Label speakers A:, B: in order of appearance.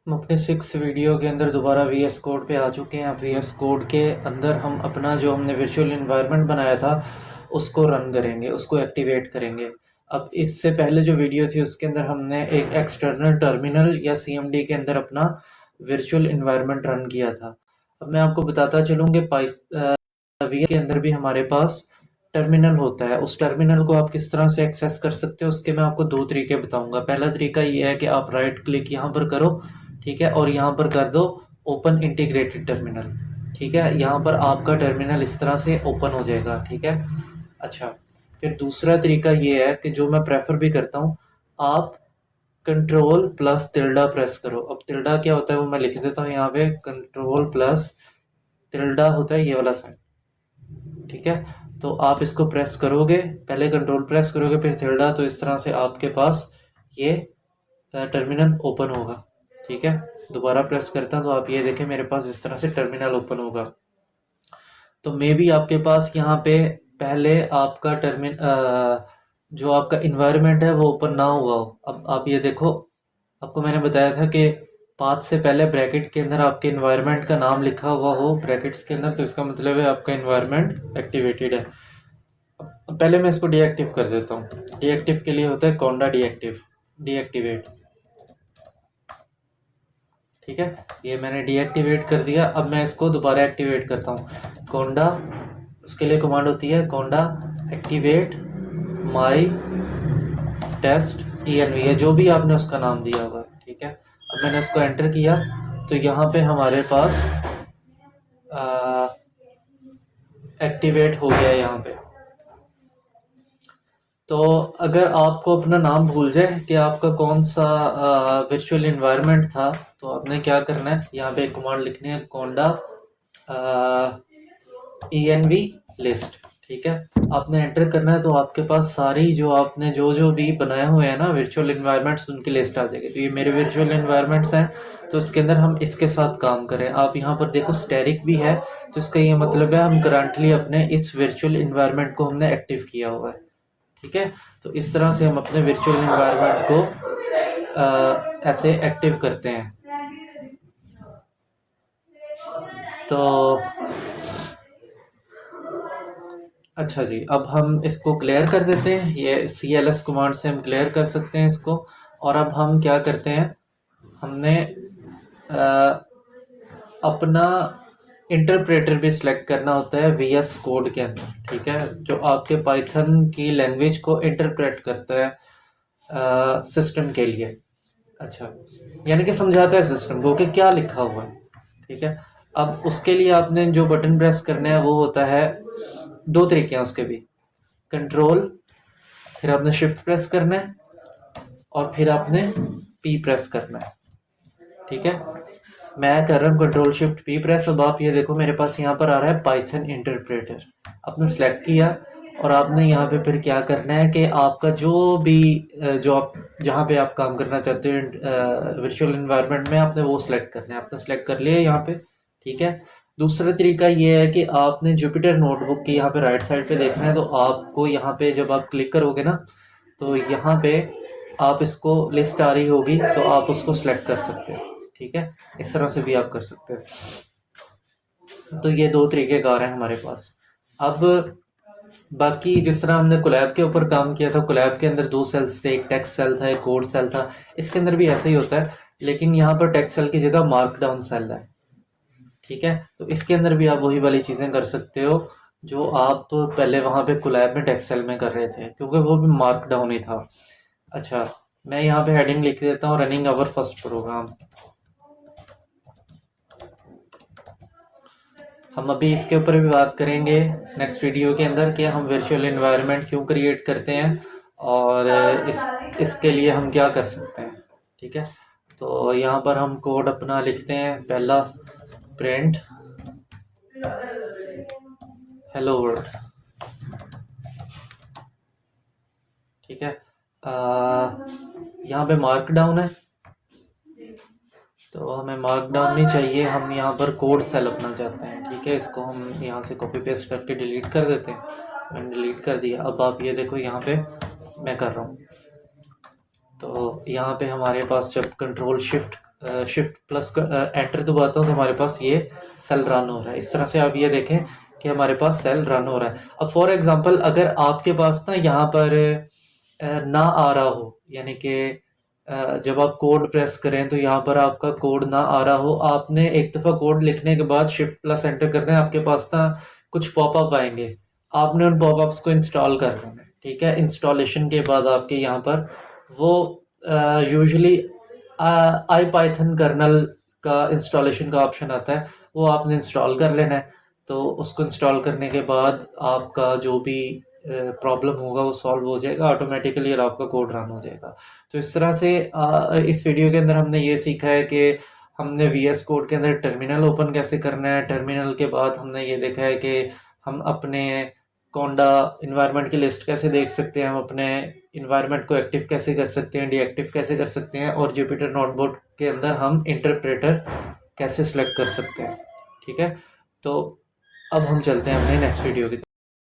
A: हम अपने 6 वीडियो के अंदर दोबारा वी एस कोड पे आ चुके हैं। अब वी एस कोड के अंदर हम अपना जो हमने वर्चुअल इन्वायरमेंट बनाया था उसको रन करेंगे, उसको एक्टिवेट करेंगे। अब इससे पहले जो वीडियो थी उसके अंदर हमने एक एक्सटर्नल टर्मिनल या सी एम डी के अंदर अपना वर्चुअल इन्वायरमेंट रन किया था। अब मैं आपको बताता चलूँ कि वी के अंदर भी हमारे पास टर्मिनल होता है। उस टर्मिनल को आप किस तरह से एक्सेस कर सकते हो उसके मैं आपको दो तरीके बताऊंगा। पहला तरीका ये है कि आप राइट क्लिक यहाँ पर करो, ठीक है, और यहाँ पर कर दो ओपन इंटीग्रेटेड टर्मिनल। ठीक है, यहाँ पर आपका टर्मिनल इस तरह से ओपन हो जाएगा। ठीक है, अच्छा, फिर दूसरा तरीका ये है कि जो मैं प्रेफर भी करता हूँ, आप कंट्रोल प्लस टिल्डा प्रेस करो। अब टिल्डा क्या होता है वो मैं लिख देता हूँ यहाँ पे। कंट्रोल प्लस टिल्डा होता है ये वाला साइन। ठीक है, तो आप इसको प्रेस करोगे, पहले कंट्रोल प्रेस करोगे फिर टिल्डा, तो इस तरह से आपके पास ये टर्मिनल ओपन होगा। ठीक है, दोबारा प्रेस करता हूं तो आप ये देखें मेरे पास इस तरह से टर्मिनल ओपन होगा। तो मे बी आपके पास यहाँ पे पहले आपका जो आपका इन्वायरमेंट है वो ओपन ना हुआ हो। अब आप ये देखो, आपको मैंने बताया था कि पाथ से पहले ब्रैकेट के अंदर आपके इन्वायरमेंट का नाम लिखा हुआ हो ब्रैकेट्स के अंदर, तो इसका मतलब है आपका इन्वायरमेंट एक्टिवेटेड है। अब पहले मैं इसको डीएक्टिव कर देता हूँ। डीएक्टिव के लिए होता है कॉन्डा डीएक्टिव, डीएक्टिवेट। ठीक है, ये मैंने डीएक्टिवेट कर दिया। अब मैं इसको दोबारा एक्टिवेट करता हूँ। कोंडा, उसके लिए कमांड होती है कोंडा एक्टिवेट माई टेस्ट ENV, है जो भी आपने उसका नाम दिया हुआ है। ठीक है, अब मैंने उसको एंटर किया तो यहाँ पे हमारे पास एक्टिवेट हो गया यहाँ पे। तो अगर आपको अपना नाम भूल जाए कि आपका कौन सा वर्चुअल इन्वायरमेंट था, तो आपने क्या करना है, यहाँ पे एक कमांड लिखनी है कोंडा ENV लिस्ट। ठीक है, आपने एंटर करना है तो आपके पास सारी जो आपने जो जो भी बनाए हुए हैं ना वर्चुअल इन्वायरमेंट्स, उनकी लिस्ट आ जाएगी। तो ये मेरे वर्चुअल इन्वायरमेंट्स हैं, तो इसके अंदर हम इसके साथ काम करें। आप यहाँ पर देखो स्टैटिक भी है, तो इसका ये मतलब है हम करंटली अपने इस वर्चुअल इन्वायरमेंट को हमने एक्टिव किया हुआ है। ठीक है, तो इस तरह से हम अपने वर्चुअल इन्वायरमेंट को ऐसे एक्टिव करते हैं। तो अच्छा जी, अब हम इसको क्लियर कर देते हैं। ये CLS कमांड से हम क्लियर कर सकते हैं इसको। और अब हम क्या करते हैं, हमने अ, अपना इंटरप्रेटर भी सिलेक्ट करना होता है VS कोड के अंदर। ठीक है, जो आपके पाइथन की लैंग्वेज को इंटरप्रेट करता है सिस्टम के लिए। अच्छा, यानी कि समझाता है सिस्टम को कि क्या लिखा हुआ है। ठीक है, अब उसके लिए आपने जो बटन प्रेस करने हैं वो होता है, दो तरीके हैं उसके भी। कंट्रोल, फिर आपने शिफ्ट प्रेस करना है और फिर आपने P प्रेस करना है। ठीक है, मैं कर रहा हूँ कंट्रोल शिफ्ट P प्रेस। अब आप ये देखो मेरे पास यहाँ पर आ रहा है पाइथन इंटरप्रेटर। आपने सेलेक्ट किया और आपने यहाँ पे फिर क्या करना है कि आपका जो भी जो आप जहाँ पे आप काम करना चाहते हो वर्चुअल इन्वायरमेंट में, आपने वो सिलेक्ट करना है। आपने सेलेक्ट कर लिया यहाँ पे। ठीक है, दूसरा तरीका ये है कि आपने जुपिटर नोटबुक की यहाँ पे राइट साइड पे देखना है, तो आपको यहाँ पे जब आप क्लिक करोगे ना, तो यहाँ पे आप इसको लिस्ट आ रही होगी, तो आप उसको सिलेक्ट कर सकते हो। ठीक है, इस तरह से भी आप कर सकते हो। तो ये दो तरीके कार हैं हमारे पास। अब बाकी जिस तरह हमने कोलैब के ऊपर काम किया था, कोलैब के अंदर दो सेल्स थे, एक टेक्स्ट सेल था, एक कोड सेल था। इसके अंदर भी ऐसे ही होता है, लेकिन यहाँ पर टेक्स्ट सेल की जगह मार्कडाउन सेल है। ठीक है, तो इसके अंदर भी आप वही वाली चीजें कर सकते हो जो आप पहले वहां पे कोलैब में टेक्स्ट सेल में कर रहे थे, क्योंकि वो भी मार्कडाउन ही था। अच्छा, मैं यहाँ पे हेडिंग लिख देता हूँ, रनिंग आवर फर्स्ट प्रोग्राम। हम अभी इसके ऊपर भी बात करेंगे नेक्स्ट वीडियो के अंदर कि हम वर्चुअल एनवायरनमेंट क्यों क्रिएट करते हैं और इसके लिए हम क्या कर सकते हैं। ठीक है, तो यहाँ पर हम कोड अपना लिखते हैं। पहला प्रिंट हेलो वर्ल्ड। ठीक है, यहाँ पे मार्कडाउन है, तो हमें मार्कडाउन नहीं चाहिए, हम यहाँ पर कोड सेल अपना चाहते हैं। ठीक है, इसको हम यहाँ से कॉपी पेस्ट करके डिलीट कर देते हैं। मैंने डिलीट कर दिया। अब आप ये देखो यहाँ पे मैं कर रहा हूँ, तो यहाँ पे हमारे पास जब control shift shift plus enter दबाता हूँ तो हमारे पास ये सेल रन हो रहा है। इस तरह से आप ये देखें कि हमारे पास सेल रन हो रहा है। अब फॉर एग्जांपल अगर आपके पास ना यहाँ पर ना आ रहा हो, यानी कि जब आप कोड प्रेस करें तो यहाँ पर आपका कोड ना आ रहा हो, आपने एक दफ़ा कोड लिखने के बाद शिफ्ट प्लस एंटर करना है, आपके पास ना कुछ पॉपअप आएंगे, आपने उन पॉपअप्स को इंस्टॉल कर लेना है। ठीक है, इंस्टॉलेशन के बाद आपके यहाँ पर वो यूजुअली आई पाइथन कर्नल का इंस्टॉलेशन का ऑप्शन आता है, वो आपने इंस्टॉल कर लेना है। तो उसको इंस्टॉल करने के बाद आपका जो भी प्रॉब्लम होगा वो सॉल्व हो जाएगा ऑटोमेटिकली और आपका कोड रन हो जाएगा। तो इस तरह से इस वीडियो के अंदर हमने ये सीखा है कि हमने वीएस कोड के अंदर टर्मिनल ओपन कैसे करना है। टर्मिनल के बाद हमने ये देखा है कि हम अपने कोंडा इन्वायरमेंट की लिस्ट कैसे देख सकते हैं, हम अपने इन्वायरमेंट को एक्टिव कैसे कर सकते हैं, डीएक्टिव कैसे कर सकते हैं, और जुपिटर नोटबुक के अंदर हम इंटरप्रेटर कैसे सिलेक्ट कर सकते हैं। ठीक है, तो अब हम चलते हैं अपने नेक्स्ट वीडियो की तरफ।